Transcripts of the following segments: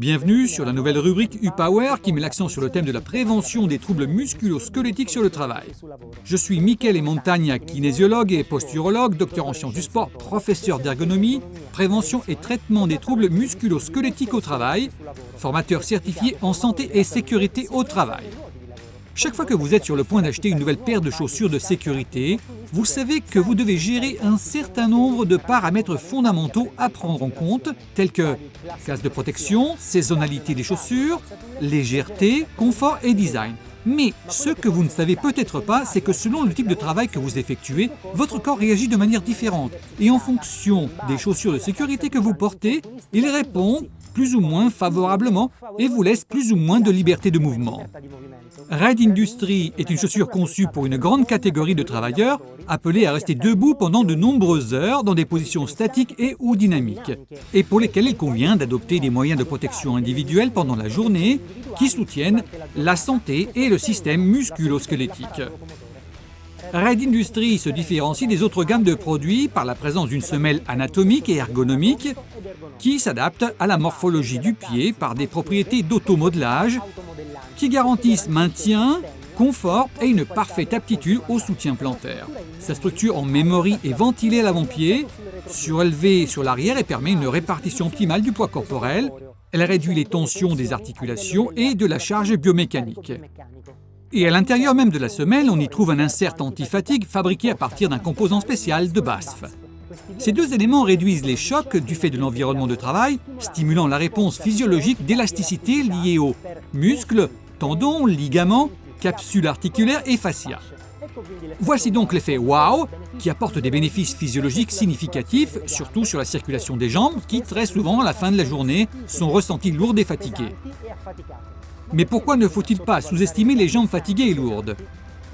Bienvenue sur la nouvelle rubrique U-Power qui met l'accent sur le thème de la prévention des troubles musculo-squelettiques sur le travail. Je suis Michele Montagna, kinésiologue et posturologue, docteur en sciences du sport, professeur d'ergonomie, prévention et traitement des troubles musculo-squelettiques au travail, formateur certifié en santé et sécurité au travail. Chaque fois que vous êtes sur le point d'acheter une nouvelle paire de chaussures de sécurité, vous savez que vous devez gérer un certain nombre de paramètres fondamentaux à prendre en compte, tels que classe de protection, saisonnalité des chaussures, légèreté, confort et design. Mais ce que vous ne savez peut-être pas, c'est que selon le type de travail que vous effectuez, votre corps réagit de manière différente. Et en fonction des chaussures de sécurité que vous portez, il répond plus ou moins favorablement et vous laisse plus ou moins de liberté de mouvement. Ride Industry est une chaussure conçue pour une grande catégorie de travailleurs appelés à rester debout pendant de nombreuses heures dans des positions statiques et ou dynamiques, et pour lesquels il convient d'adopter des moyens de protection individuels pendant la journée qui soutiennent la santé et le système musculo-squelettique. Ride Industry se différencie des autres gammes de produits par la présence d'une semelle anatomique et ergonomique qui s'adapte à la morphologie du pied par des propriétés d'automodelage qui garantissent maintien, confort et une parfaite aptitude au soutien plantaire. Sa structure en mémoire est ventilée à l'avant-pied, surélevée sur l'arrière et permet une répartition optimale du poids corporel. Elle réduit les tensions des articulations et de la charge biomécanique. Et à l'intérieur même de la semelle, on y trouve un insert anti-fatigue fabriqué à partir d'un composant spécial de BASF. Ces deux éléments réduisent les chocs du fait de l'environnement de travail, stimulant la réponse physiologique d'élasticité liée aux muscles, tendons, ligaments, capsules articulaires et fascia. Voici donc l'effet wow qui apporte des bénéfices physiologiques significatifs, surtout sur la circulation des jambes qui, très souvent, à la fin de la journée, sont ressenties lourdes et fatiguées. Mais pourquoi ne faut-il pas sous-estimer les jambes fatiguées et lourdes ?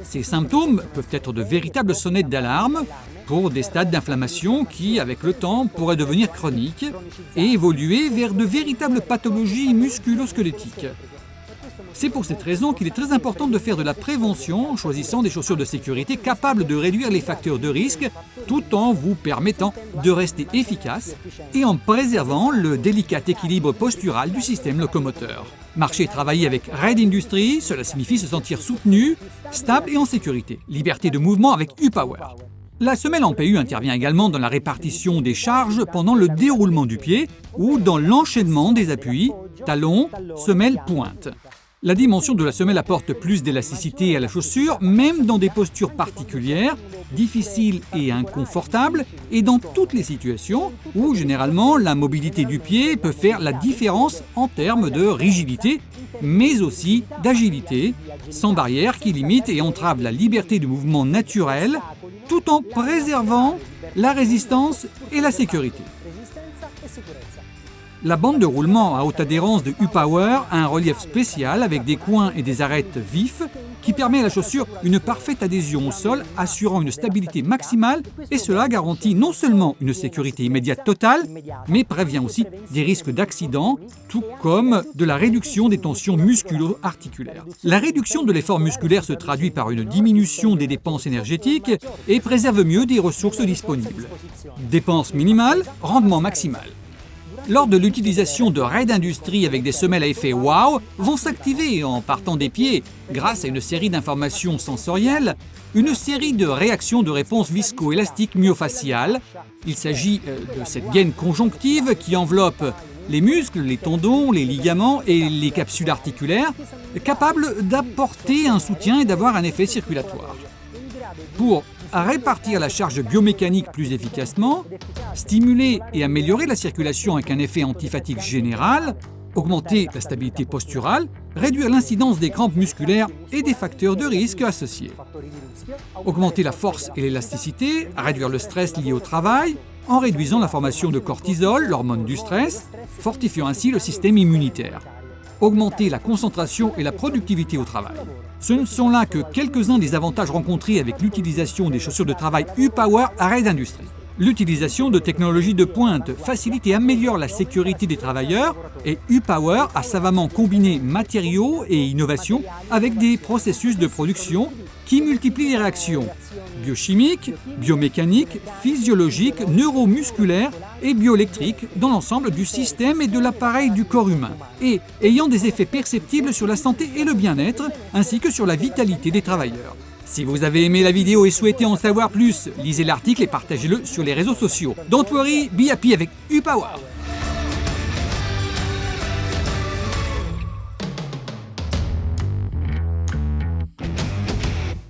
Ces symptômes peuvent être de véritables sonnettes d'alarme pour des stades d'inflammation qui, avec le temps, pourraient devenir chroniques et évoluer vers de véritables pathologies musculo-squelettiques. C'est pour cette raison qu'il est très important de faire de la prévention en choisissant des chaussures de sécurité capables de réduire les facteurs de risque tout en vous permettant de rester efficace et en préservant le délicat équilibre postural du système locomoteur. Marcher et travailler avec Ride Industry, cela signifie se sentir soutenu, stable et en sécurité. Liberté de mouvement avec U-Power. La semelle en PU intervient également dans la répartition des charges pendant le déroulement du pied ou dans l'enchaînement des appuis, talons, semelle, pointe. La dimension de la semelle apporte plus d'élasticité à la chaussure, même dans des postures particulières, difficiles et inconfortables, et dans toutes les situations où, généralement, la mobilité du pied peut faire la différence en termes de rigidité, mais aussi d'agilité, sans barrière qui limite et entrave la liberté de mouvement naturel, tout en préservant la résistance et la sécurité. La bande de roulement à haute adhérence de U-Power a un relief spécial avec des coins et des arêtes vifs qui permet à la chaussure une parfaite adhésion au sol, assurant une stabilité maximale et cela garantit non seulement une sécurité immédiate totale, mais prévient aussi des risques d'accident, tout comme de la réduction des tensions musculo-articulaires. La réduction de l'effort musculaire se traduit par une diminution des dépenses énergétiques et préserve mieux des ressources disponibles. Dépenses minimales, rendement maximal. Lors de l'utilisation de Ride Industry avec des semelles à effet wow, vont s'activer en partant des pieds, grâce à une série d'informations sensorielles, une série de réactions de réponse visco-élastique myofaciale. Il s'agit de cette gaine conjonctive qui enveloppe les muscles, les tendons, les ligaments et les capsules articulaires, capables d'apporter un soutien et d'avoir un effet circulatoire. Pour répartir la charge biomécanique plus efficacement, stimuler et améliorer la circulation avec un effet antifatigue général, augmenter la stabilité posturale, réduire l'incidence des crampes musculaires et des facteurs de risque associés. Augmenter la force et l'élasticité, réduire le stress lié au travail, en réduisant la formation de cortisol, l'hormone du stress, fortifiant ainsi le système immunitaire. Augmenter la concentration et la productivité au travail. Ce ne sont là que quelques-uns des avantages rencontrés avec l'utilisation des chaussures de travail U-Power à Ride Industry. L'utilisation de technologies de pointe facilite et améliore la sécurité des travailleurs et U-Power a savamment combiné matériaux et innovations avec des processus de production qui multiplient les réactions, biochimiques, biomécaniques, physiologiques, neuromusculaires et bioélectriques dans l'ensemble du système et de l'appareil du corps humain, et ayant des effets perceptibles sur la santé et le bien-être, ainsi que sur la vitalité des travailleurs. Si vous avez aimé la vidéo et souhaitez en savoir plus, lisez l'article et partagez-le sur les réseaux sociaux. Don't worry, be happy avec UPower!